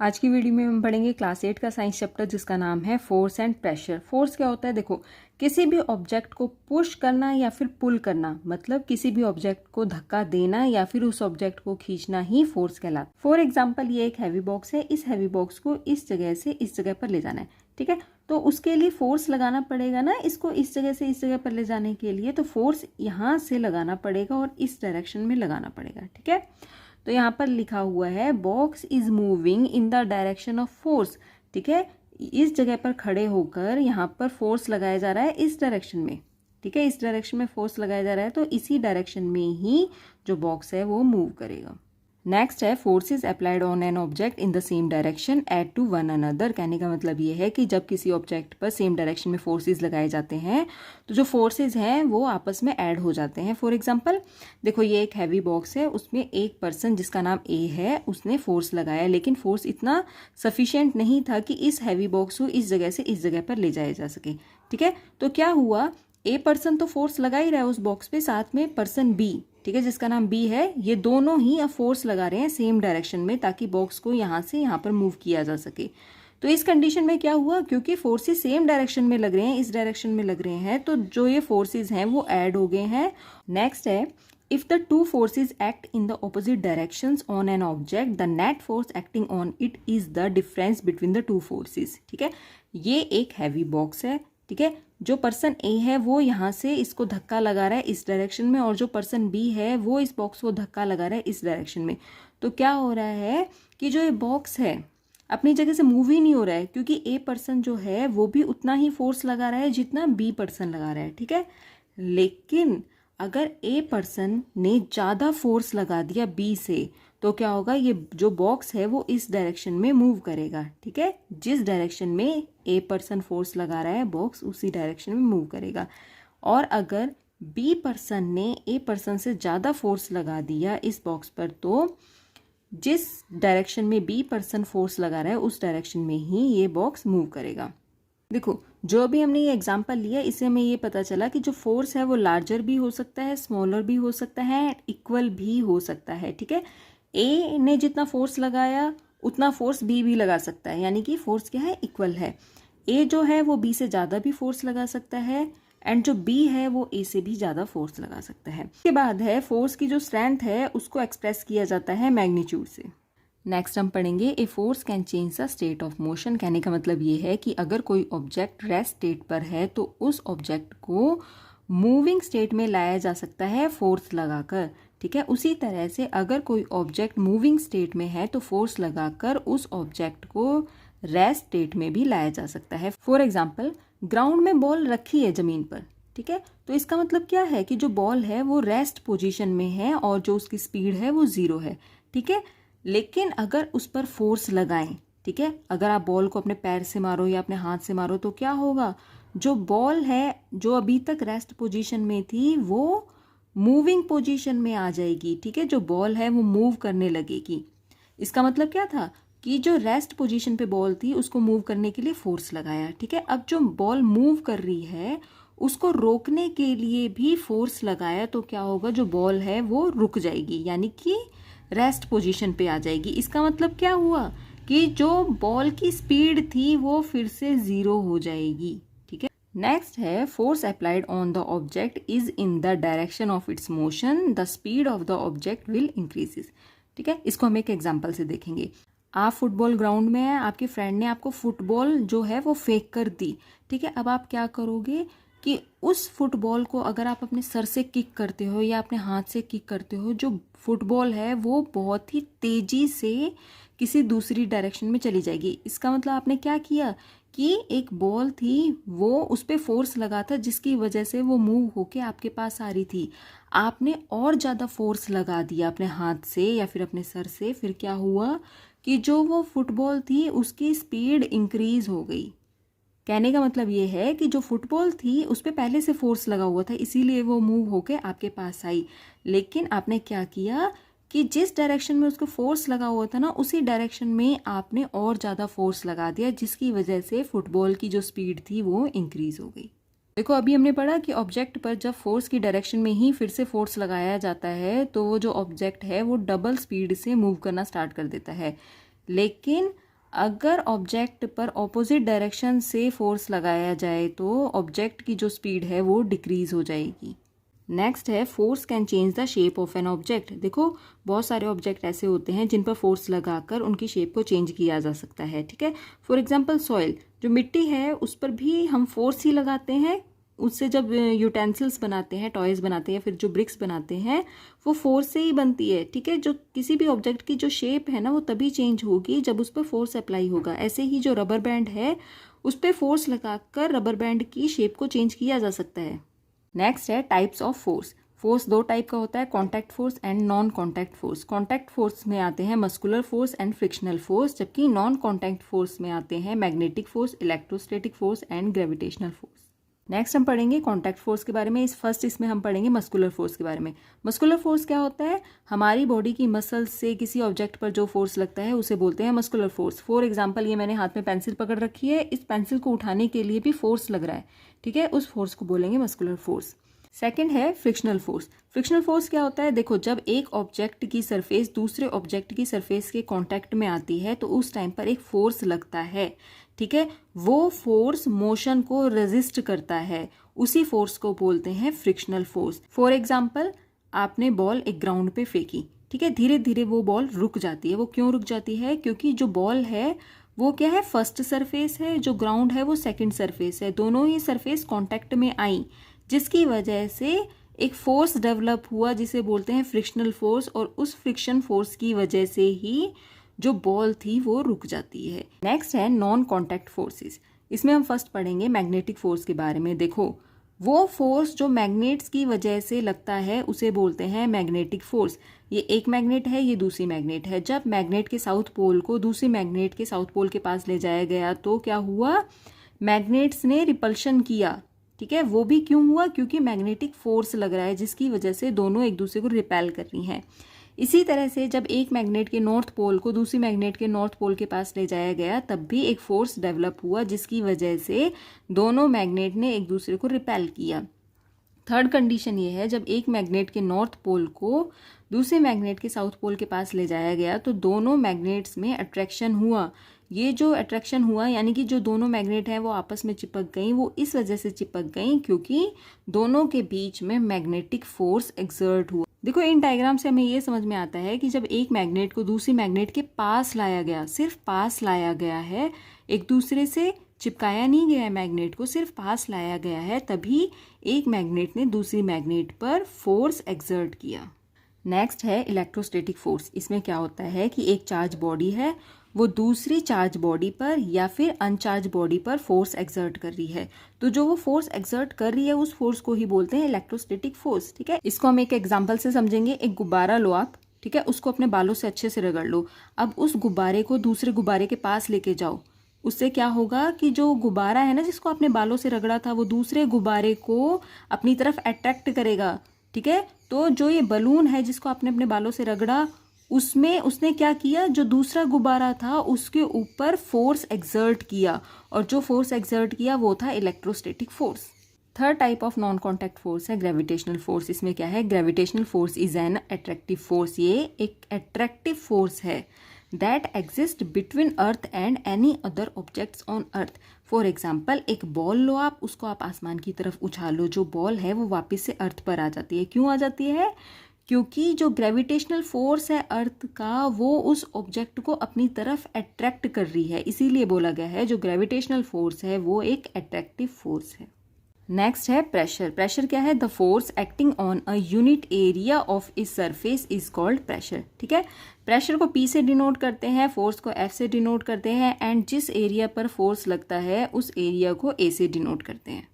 आज की वीडियो में हम पढ़ेंगे क्लास 8 का साइंस चैप्टर जिसका नाम है फोर्स एंड प्रेशर। फोर्स क्या होता है? देखो, किसी भी ऑब्जेक्ट को पुश करना या फिर पुल करना, मतलब किसी भी ऑब्जेक्ट को धक्का देना या फिर उस ऑब्जेक्ट को खींचना ही फोर्स कहलाता है। फॉर एग्जाम्पल, ये एक हैवी बॉक्स है, इस हैवी बॉक्स को इस जगह से इस जगह पर ले जाना है, ठीक है। तो उसके लिए फोर्स लगाना पड़ेगा ना, इसको इस जगह से इस जगह पर ले जाने के लिए। तो फोर्स यहाँ से लगाना पड़ेगा और इस डायरेक्शन में लगाना पड़ेगा, ठीक है। तो यहाँ पर लिखा हुआ है box is moving in the direction of force, ठीक है। इस जगह पर खड़े होकर यहाँ पर फोर्स लगाया जा रहा है इस डायरेक्शन में, ठीक है। इस डायरेक्शन में फोर्स लगाया जा रहा है, तो इसी डायरेक्शन में ही जो बॉक्स है वो मूव करेगा। नेक्स्ट है force is applied on an object in the same direction at to one another. कहने का मतलब ये है कि जब किसी ऑब्जेक्ट पर सेम डायरेक्शन में फोर्सेस लगाए जाते हैं तो जो फोर्सेस हैं वो आपस में ऐड हो जाते हैं। फॉर एग्जांपल, देखो ये एक हैवी बॉक्स है, उसमें एक पर्सन जिसका नाम ए है उसने फोर्स लगाया, लेकिन फोर्स इतना सफिशिएंट नहीं था कि इस हैवी बॉक्स को इस जगह से इस जगह पर ले जाया जा सके, ठीक है। तो क्या हुआ, ए पर्सन तो फोर्स लगा ही रहा है उस बॉक्स पे, साथ में पर्सन बी, ठीक है, जिसका नाम बी है, ये दोनों ही अब फोर्स लगा रहे हैं सेम डायरेक्शन में ताकि बॉक्स को यहाँ से यहाँ पर मूव किया जा सके। तो इस कंडीशन में क्या हुआ, क्योंकि फोर्सेस सेम डायरेक्शन में लग रहे हैं, इस डायरेक्शन में लग रहे हैं, तो जो ये फोर्सेस हैं वो ऐड हो गए हैं। नेक्स्ट है if the two forces act in the opposite directions on an object, the net force acting on it is the difference between the two forces, ठीक है। ये एक हैवी बॉक्स है, ठीक है। जो पर्सन ए है वो यहाँ से इसको धक्का लगा रहा है इस डायरेक्शन में, और जो पर्सन बी है वो इस बॉक्स को धक्का लगा रहा है इस डायरेक्शन में। तो क्या हो रहा है कि जो ये बॉक्स है अपनी जगह से मूव ही नहीं हो रहा है, क्योंकि ए पर्सन जो है वो भी उतना ही फोर्स लगा रहा है जितना बी पर्सन लगा रहा है, ठीक है। लेकिन अगर ए पर्सन ने ज़्यादा फोर्स लगा दिया बी से, तो क्या होगा, ये जो बॉक्स है वो इस डायरेक्शन में मूव करेगा, ठीक है। जिस डायरेक्शन में ए पर्सन फोर्स लगा रहा है बॉक्स उसी डायरेक्शन में मूव करेगा। और अगर बी पर्सन ने ए पर्सन से ज़्यादा फोर्स लगा दिया इस बॉक्स पर, तो जिस डायरेक्शन में बी पर्सन फोर्स लगा रहा है उस डायरेक्शन में ही ये बॉक्स मूव करेगा। देखो, जो भी हमने ये एग्जांपल लिया इससे हमें ये पता चला कि जो फोर्स है वो लार्जर भी हो सकता है, स्मॉलर भी हो सकता है, इक्वल भी हो सकता है, ठीक है। ए ने जितना फोर्स लगाया उतना फोर्स बी भी लगा सकता है, यानी कि फोर्स क्या है, इक्वल है। ए जो है वो बी से ज़्यादा भी फोर्स लगा सकता है, एंड जो बी है वो ए से भी ज़्यादा फोर्स लगा सकता है। इसके बाद है फोर्स की जो स्ट्रेंथ है उसको एक्सप्रेस किया जाता है मैग्नीट्यूड से। नेक्स्ट हम पढ़ेंगे a force can change the state of motion. कहने का मतलब ये है कि अगर कोई ऑब्जेक्ट रेस्ट स्टेट पर है तो उस ऑब्जेक्ट को मूविंग स्टेट में लाया जा सकता है फोर्स लगाकर, ठीक है। उसी तरह से अगर कोई ऑब्जेक्ट मूविंग स्टेट में है तो फोर्स लगाकर उस ऑब्जेक्ट को रेस्ट स्टेट में भी लाया जा सकता है। फॉर एग्जाम्पल, ग्राउंड में बॉल रखी है जमीन पर, ठीक है। तो इसका मतलब क्या है कि जो बॉल है वो रेस्ट पोजीशन में है और जो उसकी स्पीड है वो 0 है, ठीक है। लेकिन अगर उस पर फोर्स लगाएं, ठीक है, अगर आप बॉल को अपने पैर से मारो या अपने हाथ से मारो तो क्या होगा, जो बॉल है जो अभी तक रेस्ट पोजीशन में थी वो मूविंग पोजीशन में आ जाएगी, ठीक है। जो बॉल है वो मूव करने लगेगी। इसका मतलब क्या था कि जो रेस्ट पोजीशन पे बॉल थी उसको मूव करने के लिए फोर्स लगाया, ठीक है। अब जो बॉल मूव कर रही है उसको रोकने के लिए भी फोर्स लगाया, तो क्या होगा, जो बॉल है वो रुक जाएगी, यानी कि रेस्ट पोजीशन पे आ जाएगी। इसका मतलब क्या हुआ कि जो बॉल की स्पीड थी वो फिर से 0 हो जाएगी, ठीक है। नेक्स्ट है force applied on the object is in the direction of its motion, the speed of the object will increases, ठीक है। इसको हम एक एग्जांपल से देखेंगे। आप फुटबॉल ग्राउंड में हैं, आपके फ्रेंड ने आपको फुटबॉल जो है वो फेंक कर दी, ठीक है। अब आप क्या करोगे कि उस फुटबॉल को अगर आप अपने सर से किक करते हो या अपने हाथ से किक करते हो, जो फुटबॉल है वो बहुत ही तेजी से किसी दूसरी डायरेक्शन में चली जाएगी। इसका मतलब आपने क्या किया कि एक बॉल थी वो उस पर फोर्स लगा था जिसकी वजह से वो मूव होके आपके पास आ रही थी, आपने और ज़्यादा फोर्स लगा दिया अपने हाथ से या फिर अपने सर से, फिर क्या हुआ कि जो वो फुटबॉल थी उसकी स्पीड इंक्रीज हो गई। कहने का मतलब ये है कि जो फुटबॉल थी उस पर पहले से फोर्स लगा हुआ था इसीलिए वो मूव होके आपके पास आई, लेकिन आपने क्या किया कि जिस डायरेक्शन में उसको फोर्स लगा हुआ था ना उसी डायरेक्शन में आपने और ज़्यादा फोर्स लगा दिया, जिसकी वजह से फुटबॉल की जो स्पीड थी वो इंक्रीज हो गई। देखो, अभी हमने पढ़ा कि ऑब्जेक्ट पर जब फोर्स की डायरेक्शन में ही फिर से फोर्स लगाया जाता है तो वो जो ऑब्जेक्ट है वो डबल स्पीड से मूव करना स्टार्ट कर देता है। लेकिन अगर ऑब्जेक्ट पर ऑपोजिट डायरेक्शन से फोर्स लगाया जाए तो ऑब्जेक्ट की जो स्पीड है वो डिक्रीज हो जाएगी। नेक्स्ट है force can change the shape of an object. देखो बहुत सारे ऑब्जेक्ट ऐसे होते हैं जिन पर फोर्स लगाकर उनकी शेप को चेंज किया जा सकता है, ठीक है। फॉर एग्जांपल सॉइल, जो मिट्टी है उस पर भी हम फोर्स ही लगाते हैं। उससे जब यूटेंसिल्स बनाते हैं, टॉयज बनाते हैं, फिर जो ब्रिक्स बनाते हैं वो फोर्स से ही बनती है, ठीक है। जो किसी भी ऑब्जेक्ट की जो शेप है ना वो तभी चेंज होगी जब उस पर फोर्स अप्लाई होगा। ऐसे ही जो रबर बैंड है उस पर फोर्स लगाकर रबर बैंड की शेप को चेंज किया जा सकता है। नेक्स्ट है टाइप्स ऑफ फोर्स। फोर्स दो टाइप का होता है, contact force and non contact force. Contact force में आते हैं muscular force and frictional force, जबकि नॉन कॉन्टैक्ट फोर्स में आते हैं magnetic force, electrostatic force and gravitational force. Next हम पढ़ेंगे कॉन्टैक्ट फोर्स के बारे में। इसमें हम पढ़ेंगे मस्कुलर फोर्स के बारे में। मस्कुलर फोर्स क्या होता है? हमारी बॉडी की मसल्स से किसी ऑब्जेक्ट पर जो फोर्स लगता है उसे बोलते हैं मस्कुलर फोर्स। फॉर एग्जांपल ये मैंने हाथ में पेंसिल पकड़ रखी है, इस पेंसिल को उठाने के लिए भी फोर्स लग रहा है, ठीक है, उस फोर्स को बोलेंगे मस्कुलर फोर्स। सेकंड है फ्रिक्शनल फोर्स। फ्रिक्शनल फोर्स क्या होता है? देखो जब एक ऑब्जेक्ट की सरफेस दूसरे ऑब्जेक्ट की सरफेस के कांटेक्ट में आती है तो उस टाइम पर एक फोर्स लगता है, ठीक है। वो फोर्स मोशन को रेजिस्ट करता है, उसी फोर्स को बोलते हैं फ्रिक्शनल फोर्स। फॉर एग्जाम्पल आपने बॉल एक ग्राउंड पे फेंकी, ठीक है, धीरे धीरे वो बॉल रुक जाती है। वो क्यों रुक जाती है? क्योंकि जो बॉल है वो क्या है, फर्स्ट सरफेस है, जो ग्राउंड है वो सेकंड सरफेस है, दोनों ही सरफेस कांटेक्ट में आई, जिसकी वजह से एक फोर्स डेवलप हुआ जिसे बोलते हैं फ्रिक्शनल फोर्स, और उस फ्रिक्शन फोर्स की वजह से ही जो बॉल थी वो रुक जाती है। नेक्स्ट है नॉन कॉन्टैक्ट फोर्सेस। इसमें हम फर्स्ट पढ़ेंगे मैग्नेटिक फोर्स के बारे में। देखो वो फोर्स जो मैग्नेट्स की वजह से लगता है उसे बोलते हैं मैग्नेटिक फोर्स। ये एक मैग्नेट है, ये दूसरी मैग्नेट है। जब मैग्नेट के साउथ पोल को दूसरी मैग्नेट के साउथ पोल के पास ले जाया गया तो क्या हुआ, मैग्नेट्स ने रिपल्शन किया, ठीक है। वो भी क्यों हुआ? क्योंकि मैग्नेटिक फोर्स लग रहा है जिसकी वजह से दोनों एक दूसरे को रिपेल कर रही हैं। इसी तरह से जब एक मैग्नेट के नॉर्थ पोल को दूसरी मैग्नेट के नॉर्थ पोल के पास ले जाया गया तब भी एक फोर्स डेवलप हुआ जिसकी वजह से दोनों मैग्नेट ने एक दूसरे को रिपेल किया। थर्ड कंडीशन ये है, जब एक मैग्नेट के नॉर्थ पोल को दूसरे मैग्नेट के साउथ पोल के पास ले जाया गया तो दोनों मैग्नेट्स में अट्रैक्शन हुआ। ये जो अट्रैक्शन हुआ यानी कि जो दोनों मैग्नेट हैं वो आपस में चिपक गई, वो इस वजह से चिपक गई क्योंकि दोनों के बीच में मैग्नेटिक फोर्स एक्सर्ट हुआ। देखो इन डायग्राम से हमें ये समझ में आता है कि जब एक मैग्नेट को दूसरी मैग्नेट के पास लाया गया, सिर्फ पास लाया गया है, एक दूसरे से चिपकाया नहीं गया है मैग्नेट को, सिर्फ पास लाया गया है, तभी एक मैग्नेट ने दूसरी मैग्नेट पर फोर्स एक्सर्ट किया। नेक्स्ट है इलेक्ट्रोस्टैटिक फोर्स। इसमें क्या होता है कि एक चार्ज बॉडी है, वो दूसरी चार्ज बॉडी पर या फिर अनचार्ज बॉडी पर फोर्स एक्सर्ट कर रही है, तो जो वो फोर्स एक्सर्ट कर रही है उस फोर्स को ही बोलते हैं इलेक्ट्रोस्टैटिक फोर्स, ठीक है। इसको हम एक एग्जांपल से समझेंगे। एक गुब्बारा लो आप, ठीक है, उसको अपने बालों से अच्छे से रगड़ लो। अब उस गुब्बारे को दूसरे गुब्बारे के पास लेके जाओ, उससे क्या होगा कि जो गुब्बारा है ना जिसको आपने बालों से रगड़ा था वो दूसरे गुब्बारे को अपनी तरफ अट्रैक्ट करेगा, ठीक है। तो जो ये बलून है जिसको आपने अपने बालों से रगड़ा, उसमें उसने क्या किया, जो दूसरा गुब्बारा था उसके ऊपर फोर्स एक्सर्ट किया, और जो फोर्स एक्सर्ट किया वो था electrostatic force. Third type of non contact force है ग्रेविटेशनल फोर्स। इसमें क्या है, gravitational force is an attractive force. ये एक अट्रैक्टिव फोर्स है that exist between earth and any other objects on earth. For example एक बॉल लो आप, उसको आप आसमान की तरफ उछालो, जो बॉल है वो वापस से अर्थ पर आ जाती है। क्यों आ जाती है? क्योंकि जो ग्रेविटेशनल फोर्स है अर्थ का वो उस ऑब्जेक्ट को अपनी तरफ अट्रैक्ट कर रही है, इसीलिए बोला गया है जो ग्रेविटेशनल फोर्स है वो एक अट्रैक्टिव फोर्स है। नेक्स्ट है प्रेशर। प्रेशर क्या है? The force acting on a unit area of इस सरफेस इज कॉल्ड प्रेशर, ठीक है। प्रेशर को P से डिनोट करते हैं, फोर्स को F से डिनोट करते हैं, एंड जिस एरिया पर फोर्स लगता है उस एरिया को A से डिनोट करते हैं।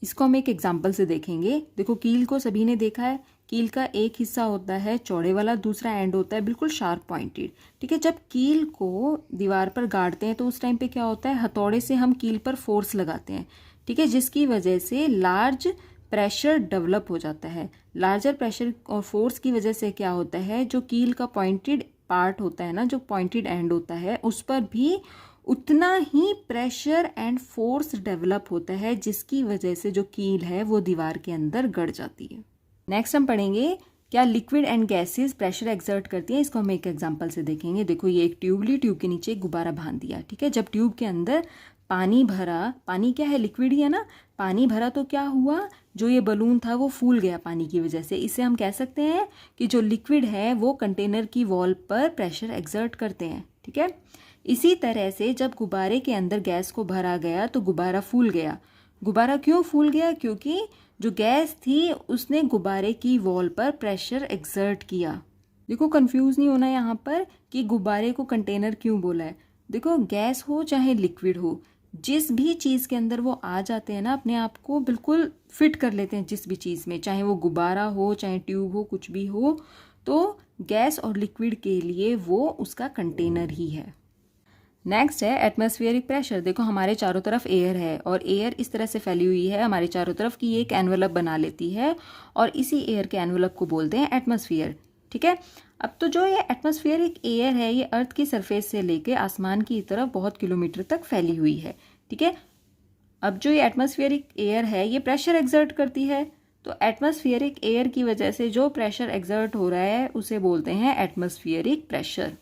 इसको हम एक एग्जाम्पल से देखेंगे। देखो कील को सभी ने देखा है, कील का एक हिस्सा होता है चौड़े वाला, दूसरा एंड होता है बिल्कुल शार्प पॉइंटेड, ठीक है। जब कील को दीवार पर गाड़ते हैं तो उस टाइम पे क्या होता है, हथौड़े से हम कील पर फोर्स लगाते हैं, ठीक है, जिसकी वजह से लार्ज प्रेशर डेवलप हो जाता है। लार्जर प्रेशर और फोर्स की वजह से क्या होता है, जो कील का पॉइंटेड पार्ट होता है ना, जो पॉइंटेड एंड होता है, उस पर भी उतना ही प्रेशर एंड फोर्स डेवलप होता है जिसकी वजह से जो कील है वो दीवार के अंदर गड़ जाती है। नेक्स्ट हम पढ़ेंगे क्या liquid and gases pressure exert करती हैं? इसको हम एक एग्जांपल से देखेंगे। देखो ये एक ट्यूब ली, ट्यूब के नीचे एक गुब्बारा बांध दिया, ठीक है। जब ट्यूब के अंदर पानी भरा, पानी क्या है, लिक्विड ही है ना, पानी भरा तो क्या हुआ, जो ये बलून था वो फूल गया पानी की वजह से। इससे हम कह सकते हैं कि जो लिक्विड है वो कंटेनर की वॉल पर प्रेशर एक्सर्ट करते हैं, ठीक है। इसी तरह से जब गुब्बारे के अंदर गैस को भरा गया तो गुब्बारा फूल गया। गुब्बारा क्यों फूल गया? क्योंकि जो गैस थी उसने गुब्बारे की वॉल पर प्रेशर एक्सर्ट किया। देखो कंफ्यूज नहीं होना यहाँ पर कि गुब्बारे को कंटेनर क्यों बोला है। देखो गैस हो चाहे लिक्विड हो, जिस भी चीज़ के अंदर वो आ जाते हैं ना, अपने आप को बिल्कुल फिट कर लेते हैं जिस भी चीज़ में, चाहे वो गुब्बारा हो चाहे ट्यूब हो, कुछ भी हो, तो गैस और लिक्विड के लिए वो उसका कंटेनर ही है। नेक्स्ट है एटमॉस्फेरिक प्रेशर। देखो हमारे चारों तरफ एयर है और एयर इस तरह से फैली हुई है हमारे चारों तरफ कि ये एक एनवलप बना लेती है और इसी एयर के एनवलप को बोलते हैं एटमॉस्फेयर, ठीक है। अब तो जो ये एटमॉस्फेरिक एयर है ये अर्थ की सरफेस से लेके आसमान की तरफ बहुत किलोमीटर तक फैली हुई है, ठीक है। अब जो ये एटमॉस्फेरिक एयर है ये प्रेशर एक्सर्ट करती है, तो एटमॉस्फेरिक एयर की वजह से जो प्रेशर एक्सर्ट हो रहा है उसे बोलते हैं एटमॉस्फेरिक प्रेशर।